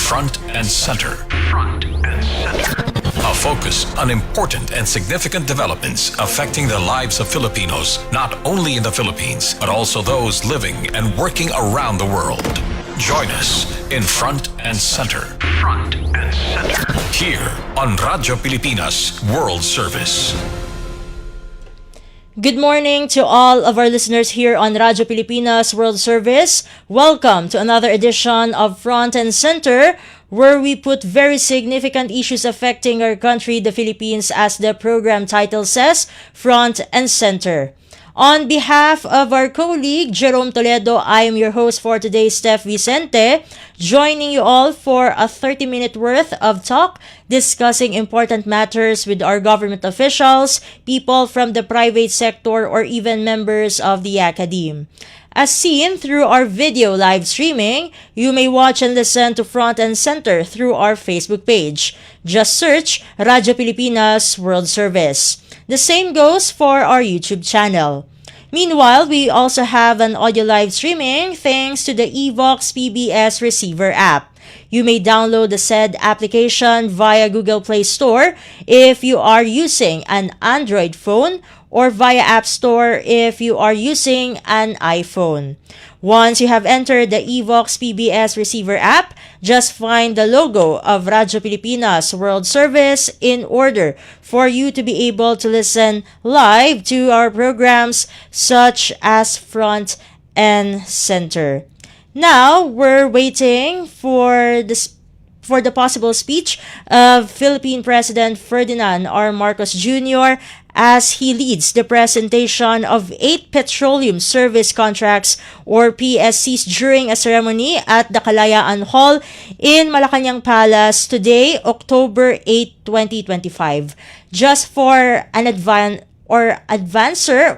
Front and Center. A focus on important and significant developments affecting the lives of Filipinos, not only in the Philippines, but also those living and working around the world. Join us in Front and Center. Here on Radyo Pilipinas World Service. Good morning to all of our listeners here on Radyo Pilipinas World Service. Welcome to another edition of Front and Center, where we put very significant issues affecting our country, the Philippines, as the program title says, Front and Center. On behalf of our colleague, Jerome Toledo, I am your host for today, Steph Vicente, joining you all for a 30-minute worth of talk discussing important matters with our government officials, people from the private sector, or even members of the academe. As seen through our video live streaming, you may watch and listen to Front and Center through our Facebook page. Just search Radyo Pilipinas World Service. The same goes for our YouTube channel. Meanwhile, we also have an audio live streaming thanks to the Evox PBS receiver app. You may download the said application via Google Play Store if you are using an Android phone or via App Store if you are using an iPhone. Once you have entered the Evox PBS receiver app, just find the logo of Radyo Pilipinas World Service in order for you to be able to listen live to our programs such as Front and Center. Now, we're waiting for the possible speech of Philippine President Ferdinand R. Marcos Jr. as he leads the presentation of 8 petroleum service contracts or PSCs during a ceremony at the Kalayaan Hall in Malacañang Palace today, October 8, 2025. Just for an advancer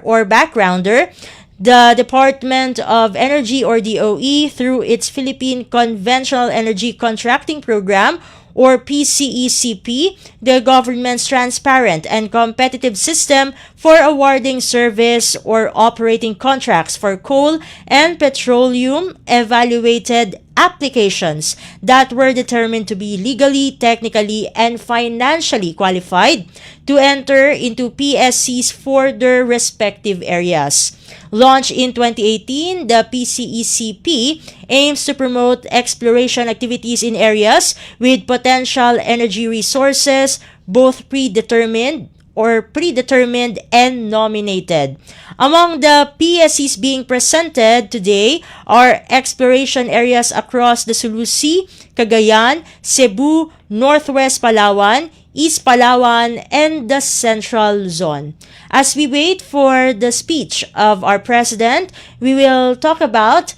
or backgrounder, the Department of Energy or DOE, through its Philippine Conventional Energy Contracting Program or PCECP, the government's transparent and competitive system for awarding service or operating contracts for coal and petroleum, evaluated applications that were determined to be legally, technically, and financially qualified to enter into PSCs for their respective areas. Launched in 2018, the PCECP aims to promote exploration activities in areas with potential energy resources, both predetermined and nominated. Among the PSCs being presented today are exploration areas across the Sulu Sea, Cagayan, Cebu, Northwest Palawan, East Palawan, and the Central Zone. As we wait for the speech of our president, we will talk about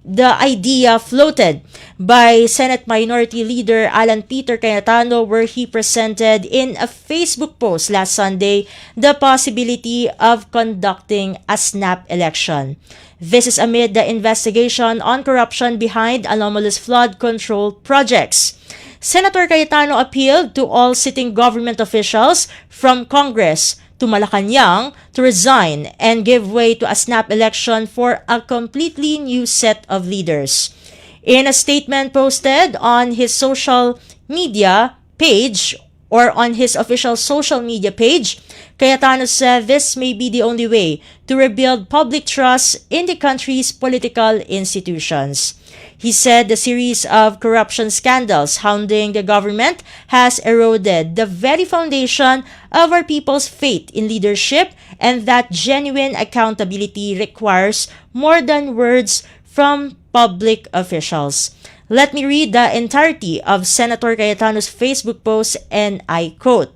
the idea floated by Senate Minority Leader Alan Peter Cayetano, where he presented in a Facebook post last Sunday the possibility of conducting a snap election. This is amid the investigation on corruption behind anomalous flood control projects. Senator Cayetano appealed to all sitting government officials from Congress to Malacañang to resign and give way to a snap election for a completely new set of leaders. In a statement posted on his social media page or on his official social media page, Cayetano said this may be the only way to rebuild public trust in the country's political institutions. He said the series of corruption scandals hounding the government has eroded the very foundation of our people's faith in leadership, and that genuine accountability requires more than words from public officials. Let me read the entirety of Senator Cayetano's Facebook post, and I quote,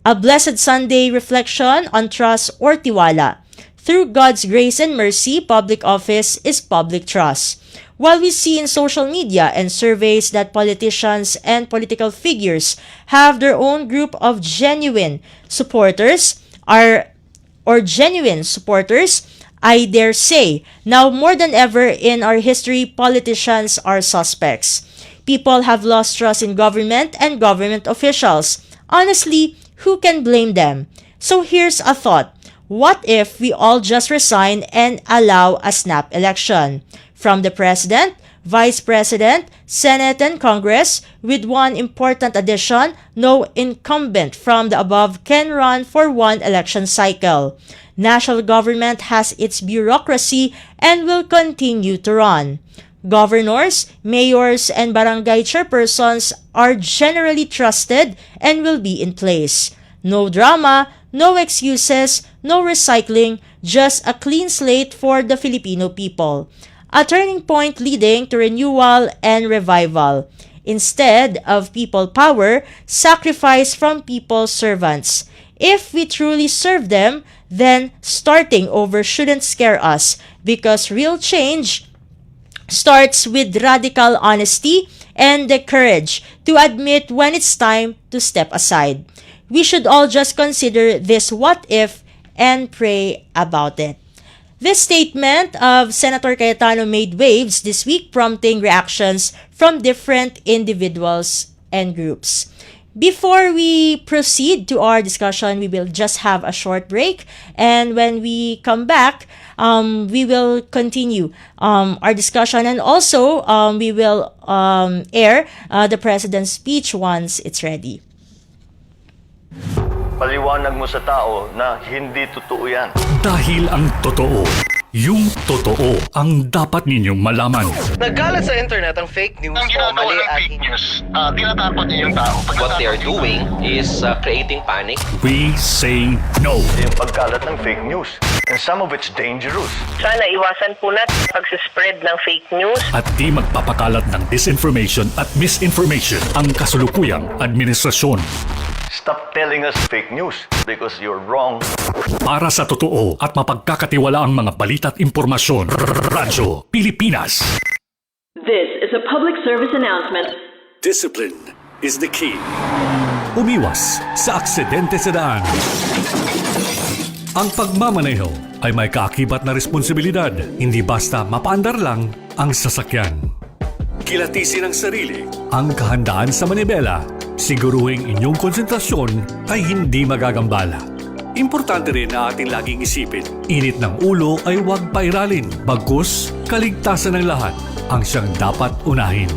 "A blessed Sunday reflection on trust or tiwala. Through God's grace and mercy, public office is public trust. While we see in social media and surveys that politicians and political figures have their own group of genuine supporters, I dare say, now more than ever in our history, politicians are suspects. People have lost trust in government and government officials. Honestly, who can blame them? So here's a thought. What if we all just resign and allow a snap election? From the President, Vice President, Senate, and Congress, with one important addition: no incumbent from the above can run for one election cycle. National government has its bureaucracy and will continue to run. Governors, mayors, and barangay chairpersons are generally trusted and will be in place. No drama, no excuses, no recycling, just a clean slate for the Filipino people. A turning point leading to renewal and revival. Instead of people power, sacrifice from people's servants. If we truly serve them, then starting over shouldn't scare us, because real change starts with radical honesty and the courage to admit when it's time to step aside. We should all just consider this what if and pray about it. This statement of Senator Cayetano made waves this week, prompting reactions from different individuals and groups. Before we proceed to our discussion, we will just have a short break, and when we come back, we will continue our discussion, and also we will air the President's speech once it's ready. Paliwanag mo sa tao na hindi totoo yan. Dahil ang totoo, yung totoo ang dapat ninyong malaman. Nagkalat sa internet ang fake news Ang o ginagawa mali ng at fake news, tinatapon niyo yung tao. What they are doing is creating panic. We say no. Yung pagkalat ng fake news. And some of it's dangerous. Sana iwasan po natin pag-spread ng fake news. At di magpapakalat ng disinformation at misinformation ang kasulukuyang administrasyon. Stop telling us fake news because you're wrong. Para sa totoo at mapagkakatiwalaang mga balita at impormasyon, Radyo Pilipinas. This is a public service announcement. Discipline is the key. Umiwas sa aksidente sa daan. Ang pagmamaneho ay may kaakibat na responsibilidad, hindi basta mapaandar lang ang sasakyan. Kilatisin ang sarili, ang kahandaan sa manibela, siguruhing inyong konsentrasyon ay hindi magagambala. Importante rin na ating laging isipin, init ng ulo ay huwag pairalin, bagkus kaligtasan ng lahat ang siyang dapat unahin.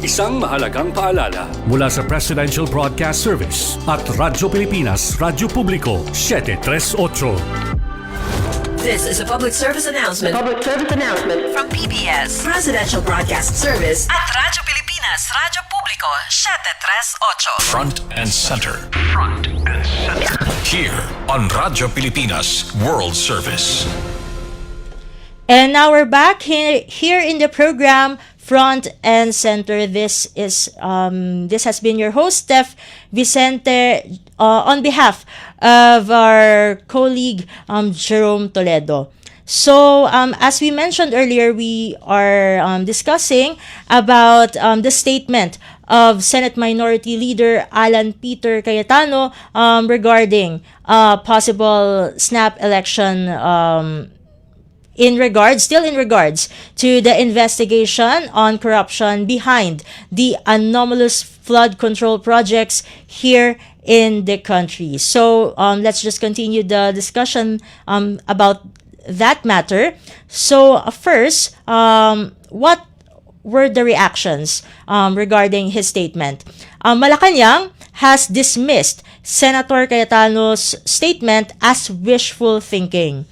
Isang mahalagang paalala mula sa Presidential Broadcast Service at Radyo Pilipinas, Radyo Publiko 738. This is a public service announcement. Public service announcement From PBS, Presidential Broadcast Service at Radyo Pilipinas, Radyo Publiko 738. Front and center. Front and center. Here on Radyo Pilipinas World Service. And now we're back here in the program Front and Center. This has been your host, Steph, Vicente, on behalf of our colleague Jerome Toledo. So as we mentioned earlier, we are discussing about the statement of Senate Minority Leader Alan Peter Cayetano regarding possible snap election in regards to the investigation on corruption behind the anomalous flood control projects here in the country. So let's just continue the discussion about that matter. So first, what were the reactions regarding his statement? Malacanang has dismissed Senator Cayetano's statement as wishful thinking.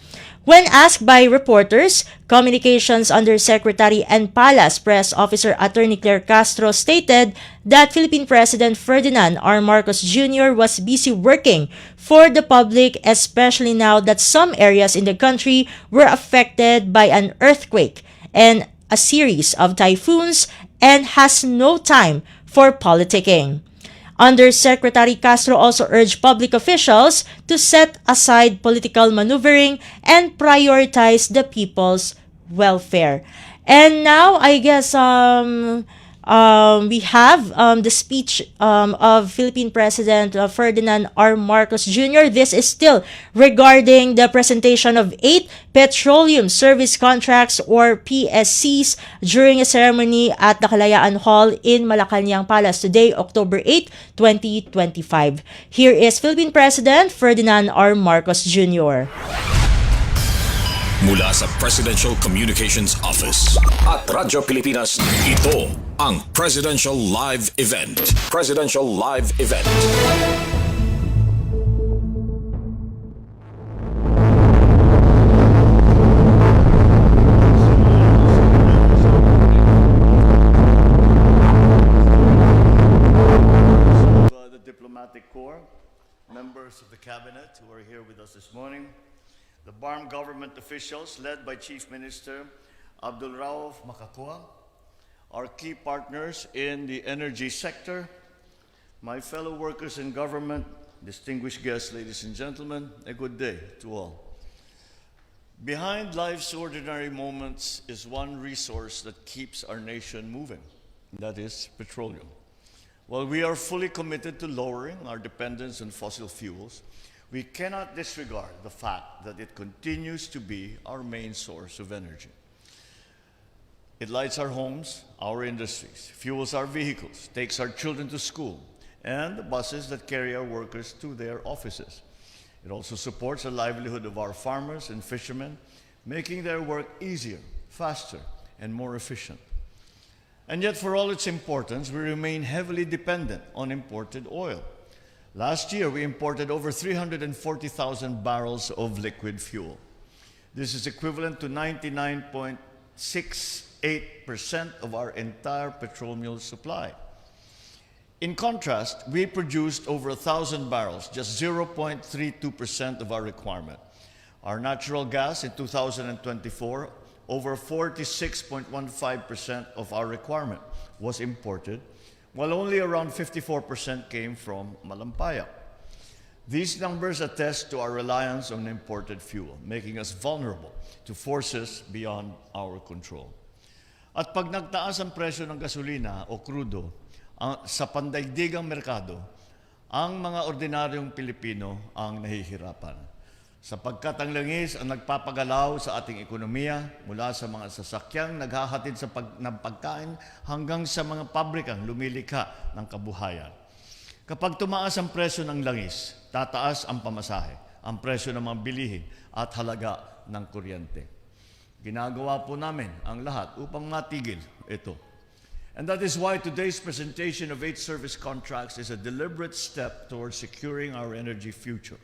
When asked by reporters, Communications Undersecretary and Palace Press Officer Attorney Claire Castro stated that Philippine President Ferdinand R. Marcos Jr. was busy working for the public, especially now that some areas in the country were affected by an earthquake and a series of typhoons, and has no time for politicking. Undersecretary Castro also urged public officials to set aside political maneuvering and prioritize the people's welfare. And now, I guess, we have the speech of Philippine President Ferdinand R. Marcos Jr. This is still regarding the presentation of 8 petroleum service contracts or PSCs during a ceremony at the Kalayaan Hall in Malacanang Palace today, October 8, 2025. Here is Philippine President Ferdinand R. Marcos Jr. Mula sa Presidential Communications Office at Radyo Pilipinas, ito ang Presidential Live Event. Presidential Live Event. The Diplomatic Corps, members of the Cabinet who are here with us this morning, the BARM government officials led by Chief Minister Abdul Rauf Makakua, our key partners in the energy sector, my fellow workers in government, distinguished guests, ladies and gentlemen, a good day to all. Behind life's ordinary moments is one resource that keeps our nation moving, and that is petroleum. While we are fully committed to lowering our dependence on fossil fuels, we cannot disregard the fact that it continues to be our main source of energy. It lights our homes, our industries, fuels our vehicles, takes our children to school, and the buses that carry our workers to their offices. It also supports the livelihood of our farmers and fishermen, making their work easier, faster, and more efficient. And yet, for all its importance, we remain heavily dependent on imported oil. Last year, we imported over 340,000 barrels of liquid fuel. This is equivalent to 99.68% of our entire petroleum supply. In contrast, we produced over 1,000 barrels, just 0.32% of our requirement. Our natural gas in 2024, over 46.15% of our requirement was imported, while only around 54% came from Malampaya. These numbers attest to our reliance on imported fuel, making us vulnerable to forces beyond our control. At pag nagtaas ang presyo ng gasolina o krudo sa pandaigdigang merkado, ang mga ordinaryong Pilipino ang nahihirapan. Sapagkat ang langis ang nagpapagalaw sa ating ekonomiya mula sa mga sasakyang naghahatid ng pagkain hanggang sa mga pabrikang lumilikha ng kabuhayan. Kapag tumaas ang presyo ng langis, tataas ang pamasahe, ang presyo ng mga bilihin at halaga ng kuryente. Ginagawa po namin ang lahat upang matigil ito. And that is why today's presentation of 8 service contracts is a deliberate step towards securing our energy future.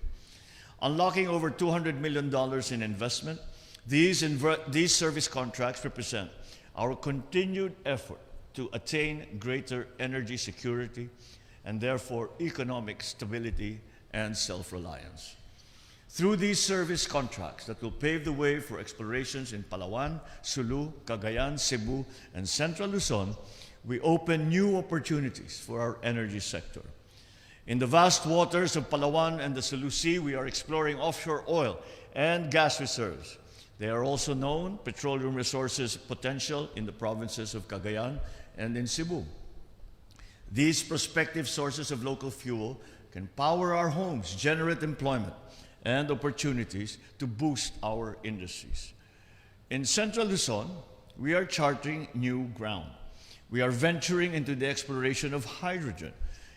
Unlocking over $200 million in investment, these service contracts represent our continued effort to attain greater energy security and therefore economic stability and self-reliance. Through these service contracts that will pave the way for explorations in Palawan, Sulu, Cagayan, Cebu, and Central Luzon, we open new opportunities for our energy sector. In the vast waters of Palawan and the Sulu Sea, we are exploring offshore oil and gas reserves. There are also known petroleum resources potential in the provinces of Cagayan and in Cebu. These prospective sources of local fuel can power our homes, generate employment, and opportunities to boost our industries. In Central Luzon, we are charting new ground. We are venturing into the exploration of hydrogen,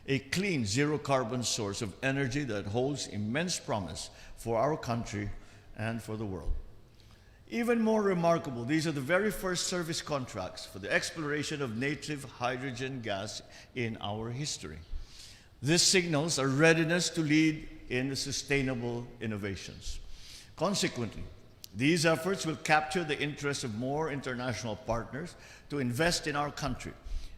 a clean, zero-carbon source of energy that holds immense promise for our country and for the world. Even more remarkable, these are the very first service contracts for the exploration of native hydrogen gas in our history. This signals our readiness to lead in sustainable innovations. Consequently, these efforts will capture the interest of more international partners to invest in our country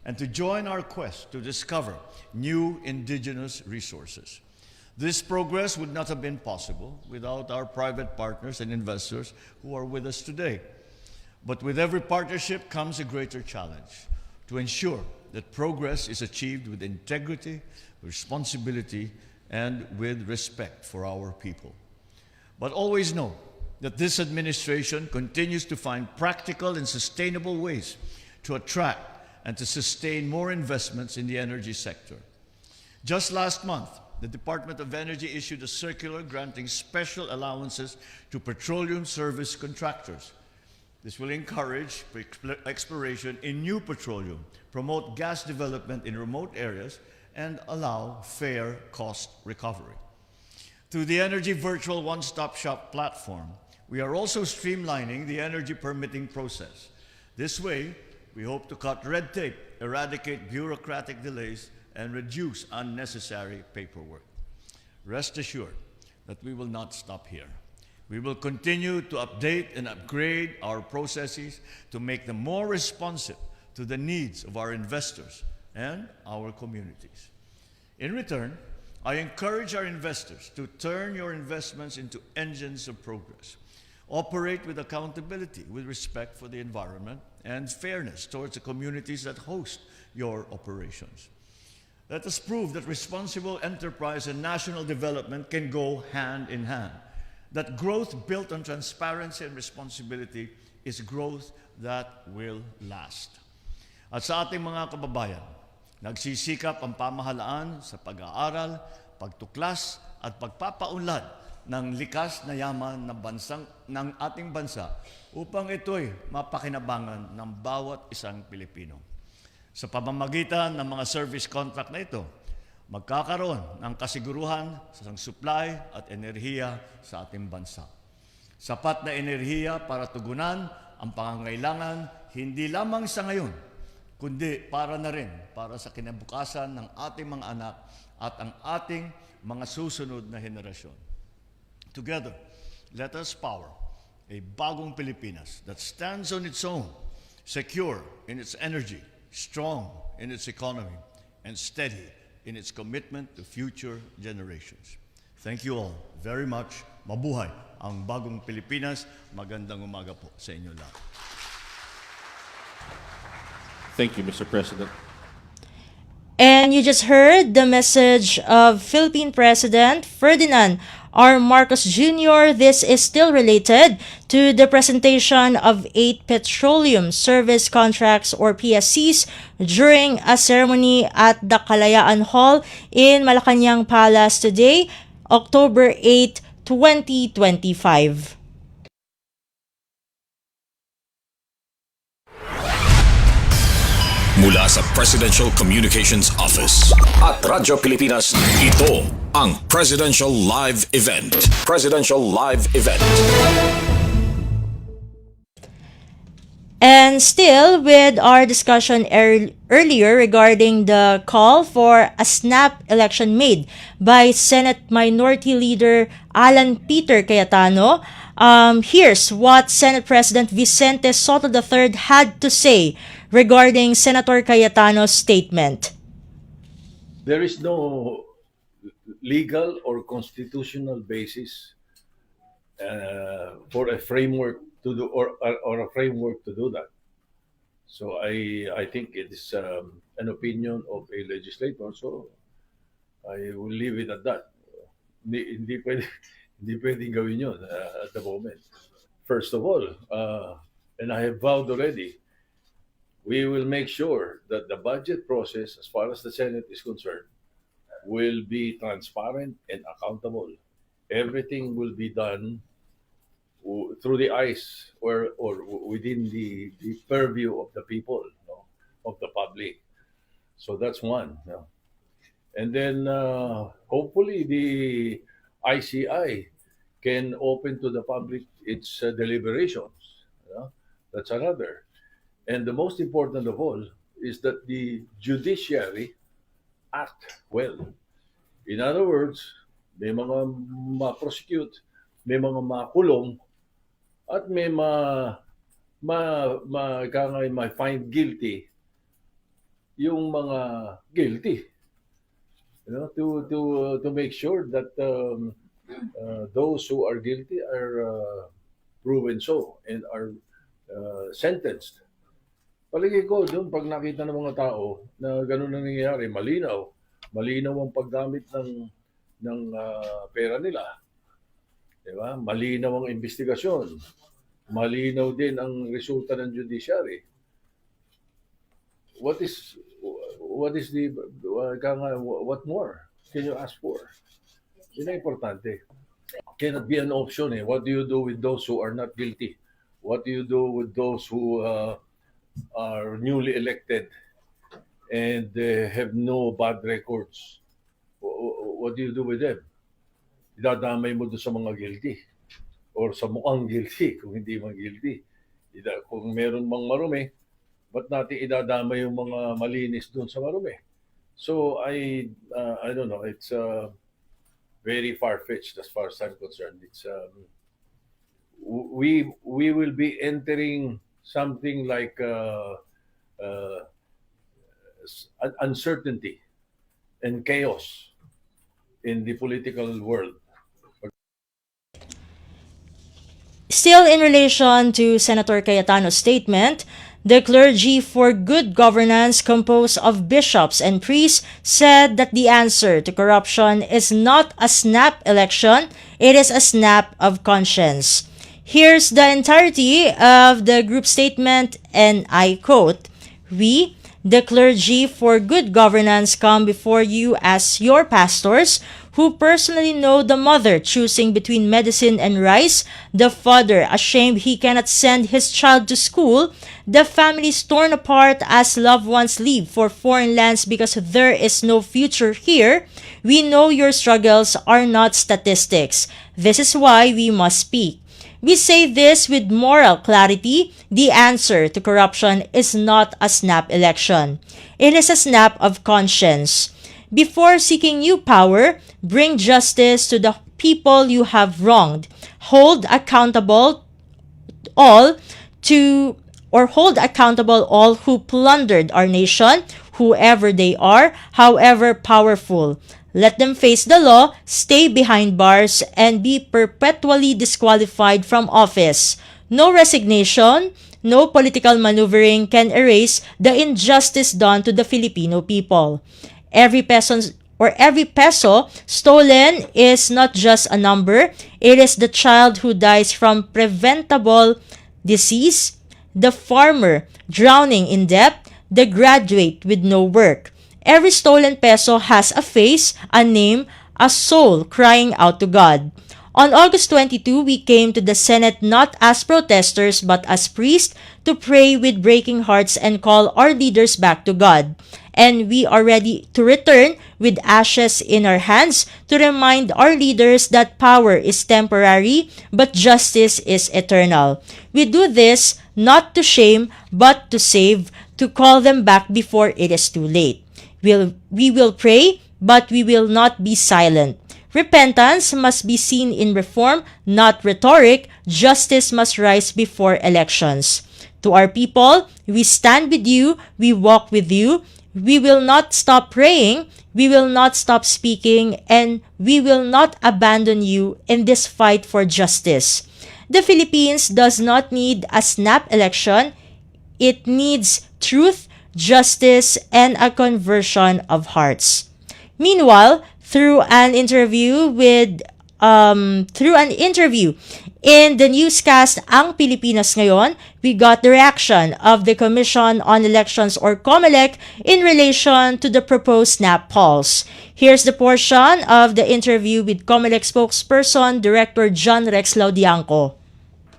and to join our quest to discover new indigenous resources. This progress would not have been possible without our private partners and investors who are with us today. But with every partnership comes a greater challenge to ensure that progress is achieved with integrity, responsibility, and with respect for our people. But always know that this administration continues to find practical and sustainable ways to attract and to sustain more investments in the energy sector. Just last month, the Department of Energy issued a circular granting special allowances to petroleum service contractors. This will encourage exploration in new petroleum, promote gas development in remote areas, and allow fair cost recovery. Through the Energy Virtual One-Stop Shop platform, We are also streamlining the energy permitting process. This way, we hope to cut red tape, eradicate bureaucratic delays, and reduce unnecessary paperwork. Rest assured that we will not stop here. We will continue to update and upgrade our processes to make them more responsive to the needs of our investors and our communities. In return, I encourage our investors to turn your investments into engines of progress. Operate with accountability, with respect for the environment, and fairness towards the communities that host your operations. Let us prove that responsible enterprise and national development can go hand in hand. That growth built on transparency and responsibility is growth that will last. At sa ating mga kababayan, nagsisikap ang pamahalaan sa pag-aaral, pagtuklas at pagpapaunlad ng likas na yaman ng ating bansa upang ito'y mapakinabangan ng bawat isang Pilipino. Sa pamamagitan ng mga service contract na ito, magkakaroon ng kasiguruhan sa supply at enerhiya sa ating bansa. Sapat na enerhiya para tugunan ang pangangailangan hindi lamang sa ngayon, kundi para na rin para sa kinabukasan ng ating mga anak at ang ating mga susunod na henerasyon. Together, let us power a bagong Pilipinas that stands on its own, secure in its energy, strong in its economy, and steady in its commitment to future generations. Thank you all very much. Mabuhay ang bagong Pilipinas. Magandang umaga po sa inyo lahat. Thank you, Mr. President. And you just heard the message of Philippine President Ferdinand R. Marcos Jr. This is still related to the presentation of 8 petroleum service contracts or PSCs during a ceremony at the Kalayaan Hall in Malacanang Palace today, October 8, 2025. Mula sa Presidential Communications Office at Radyo Pilipinas, ito ang Presidential Live Event. Presidential Live Event. And still with our discussion earlier regarding the call for a snap election made by Senate Minority Leader Alan Peter Cayetano, here's what Senate President Vicente Soto III had to say regarding Senator Cayetano's statement. There is no legal or constitutional basis for a framework to do or a framework to do that. So I think it is an opinion of a legislator. So I will leave it at that. Hindi pwedeng gawin yun at the moment. First of all, and I have vowed already, we will make sure that the budget process, as far as the Senate is concerned, will be transparent and accountable. Everything will be done through the eyes or within the purview of the people, of the public. So that's one. And then hopefully the ICI can open to the public its deliberations. That's another. And the most important of all is that the judiciary act well. In other words, may mga ma-prosecute, may mga makulong, at may ma-find guilty yung mga guilty. To make sure that those who are guilty are proven so and are sentenced. Palagay ko doon, pag nakita ng mga tao na gano'n ang nangyayari, malinaw ang paggamit ng pera nila. Diba? Malinaw ang investigasyon. Malinaw din ang resulta ng judiciary. What more can you ask for? Yun ang importante. Cannot be an option. What do you do with those who are not guilty? What do you do with those who are newly elected and have no bad records? What do you do with them? Idadamay mo doon sa mga guilty. or sa mukhang guilty kung hindi man guilty. Kung meron mang marumi, ba't natin idadama yung mga malinis doon sa marumi? So I don't know, it's very far-fetched as far as I'm concerned. It's we will be entering something like uncertainty and chaos in the political world. Still in relation to Senator Cayetano's statement, the clergy for good governance composed of bishops and priests said that the answer to corruption is not a snap election, it is a snap of conscience. Here's the entirety of the group statement, and I quote, "We, the clergy for good governance, come before you as your pastors who personally know the mother choosing between medicine and rice, the father ashamed he cannot send his child to school, the families torn apart as loved ones leave for foreign lands because there is no future here. We know your struggles are not statistics. This is why we must speak. We say this with moral clarity. The answer to corruption is not a snap election. It is a snap of conscience. Before seeking new power, bring justice to the people you have wronged. Hold accountable all who plundered our nation, whoever they are, however powerful. Let them face the law, stay behind bars, and be perpetually disqualified from office. No resignation, no political maneuvering can erase the injustice done to the Filipino people. Every peso stolen is not just a number, it is the child who dies from preventable disease, the farmer drowning in debt, the graduate with no work. Every stolen peso has a face, a name, a soul crying out to God. On August 22, we came to the Senate not as protesters but as priests to pray with breaking hearts and call our leaders back to God. And we are ready to return with ashes in our hands to remind our leaders that power is temporary but justice is eternal. We do this not to shame but to save, to call them back before it is too late. We will pray, but we will not be silent. Repentance must be seen in reform, not rhetoric. Justice must rise before elections. To our people, we stand with you, we walk with you. We will not stop praying, we will not stop speaking, and we will not abandon you in this fight for justice. The Philippines does not need a snap election. It needs truth, justice, and a conversion of hearts. Meanwhile, through an interview in the newscast Ang Pilipinas Ngayon, we got the reaction of the Commission on Elections or COMELEC in relation to the proposed snap polls. Here's the portion of the interview with COMELEC spokesperson Director John Rex Laudianco.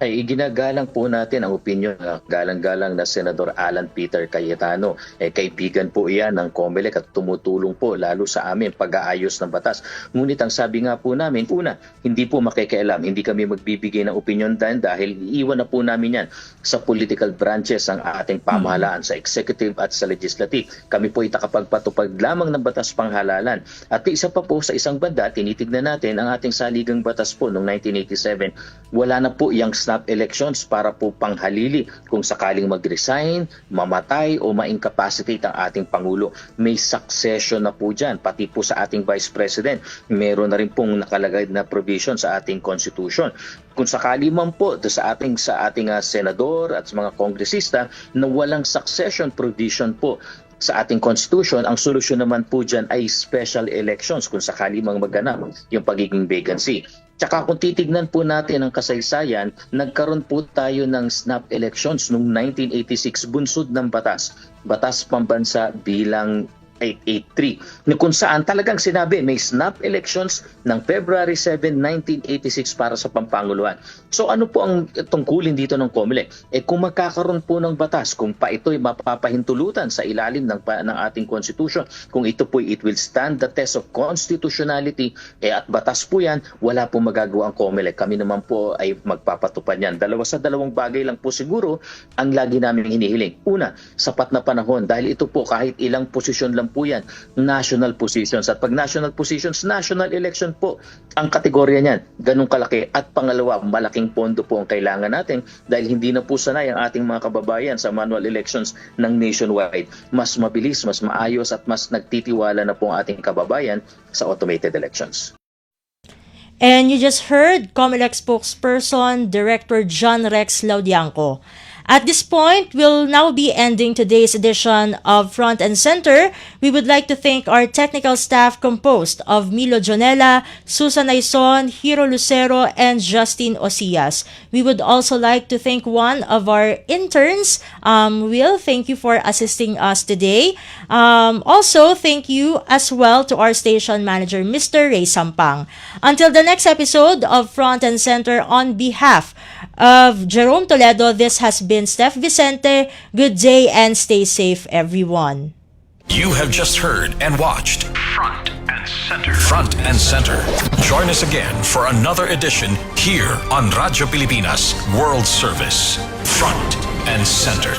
Ay iginagalang po natin ang opinion ng galang-galang na Senador Alan Peter Cayetano. Kaibigan po iyan ng COMELEC at tumutulong po lalo sa amin pag-aayos ng batas. Ngunit ang sabi nga po namin, una, hindi po makikialam, hindi kami magbibigay ng opinion dahil iiwan na po namin yan sa political branches ang ating pamahalaan sa executive at sa legislative. Kami po itakapagpatupad lamang ng batas panghalalan. At isa pa po sa isang banda, tinitignan natin ang ating saligang batas po noong 1987. Wala na po iyang snap elections para po panghalili kung sakaling mag-resign, mamatay o ma-incapacitate ang ating Pangulo. May succession na po dyan, pati po sa ating Vice President. Meron na rin pong nakalagay na provision sa ating Constitution. Kung sakali man po sa ating senador at sa mga kongresista na walang succession provision po sa ating Constitution, ang solusyon naman po dyan ay special elections kung sakali mang maganap yung pagiging vacancy. Tsaka kung titignan po natin ang kasaysayan, nagkaroon po tayo ng snap elections noong 1986, bunsod ng batas. Batas pambansa bilang 0883 na kung saan talagang sinabi may snap elections ng February 7, 1986 para sa Pampanguluan. So ano po ang tungkulin dito ng COMELEC? Kung magkakaroon po ng batas, kung pa ito'y mapapahintulutan sa ilalim ng ating Constitution, kung ito po it will stand the test of constitutionality at batas po yan, wala po magagawa ang COMELEC. Kami naman po ay magpapatupad yan. Dalawang bagay lang po siguro ang lagi namin hinihiling. Una, sapat na panahon dahil ito po kahit ilang posisyon lang po yan, national positions. At pag national positions, national election po ang kategorya niyan. Ganun kalaki. At pangalawa, malaking pondo po ang kailangan natin dahil hindi na po sanay ang ating mga kababayan sa manual elections ng nationwide. Mas mabilis, mas maayos at mas nagtitiwala na po ang ating kababayan sa automated elections. And you just heard COMELEC spokesperson, Director John Rex Laudianco. At this point, we'll now be ending today's edition of Front and Center. We would like to thank our technical staff composed of Milo Jonella, Susan Aison, Hiro Lucero, and Justin Osias. We would also like to thank one of our interns, Will. Thank you for assisting us today. Also, thank you as well to our station manager, Mr. Ray Sampang. Until the next episode of Front and Center, on behalf of Jerome Toledo, this has been Steph Vicente. Good day and stay safe, everyone. You have just heard and watched Front and Center. Front and Center. Join us again for another edition here on Radyo Pilipinas World Service. Front and Center.